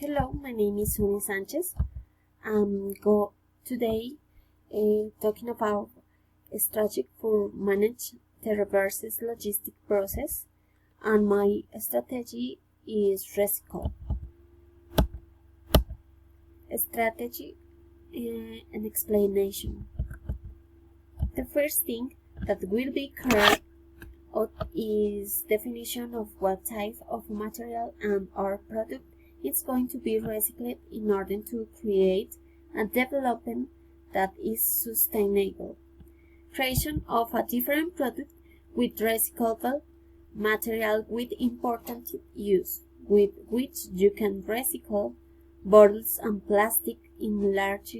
Hello, my name is Sonia Sanchez. Today talking about a strategy for manage the reverses logistic process, and my strategy is recycle. Strategy and explanation. The first thing that will be clear out is definition of what type of material and or product is going to be recycled in order to create a development that is sustainable. Creation of a different product with recyclable material with important use, with which you can recycle bottles and plastic in large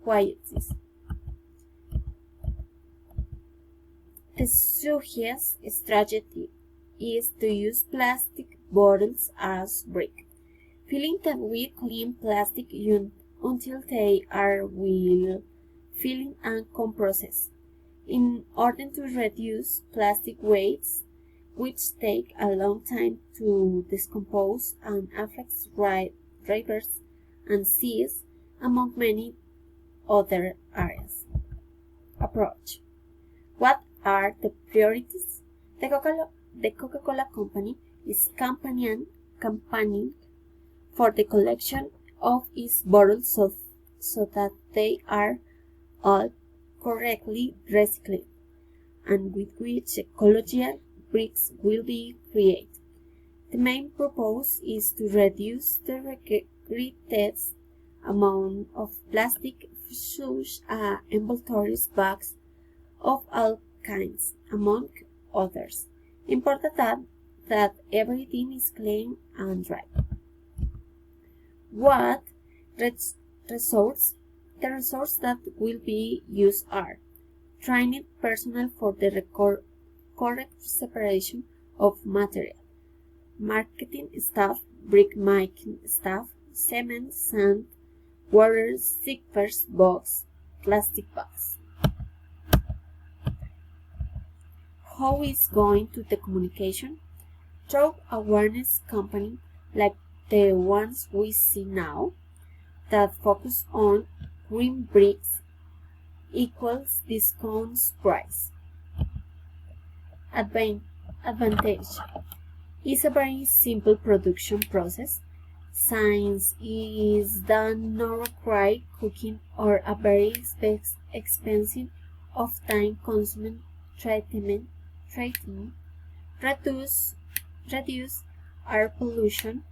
quantities. The suggested strategy is to use plastic bottles as brick, filling them with clean plastic until they are well filled and compressed, in order to reduce plastic wastes, which take a long time to decompose and affects rivers and seas, among many other areas. Approach. What are the priorities? The Coca-Cola Company is campaigning for the collection of its bottles so that they are all correctly recycled, and with which ecological bricks will be created. The main purpose is to reduce the required amount of plastic, such as inventories, bags of all kinds, among others. Important that everything is clean and dry. What resources? The resources that will be used are trained personnel for the correct separation of material, marketing staff, brick making staff, cement, sand, water, stickers, box, plastic bags. How is going to the communication? Through awareness campaign like the ones we see now, that focus on green bricks equals discounts price. Advantage is a very simple production process, since is done not require cooking or a very expensive of time consuming treatment, reduce air pollution.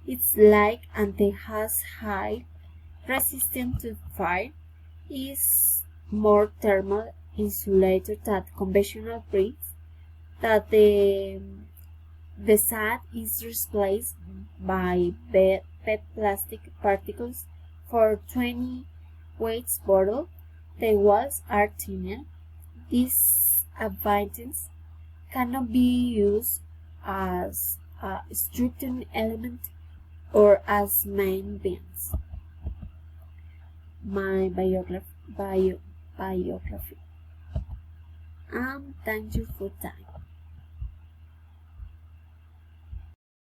It's light and it has high resistance to fire, is more thermal insulated than conventional bricks, that the sand is replaced by PET plastic particles for 20 weights bottle. The walls are thinner. These advantages cannot be used as a structural element or as main beams. My biography. Thank you for time.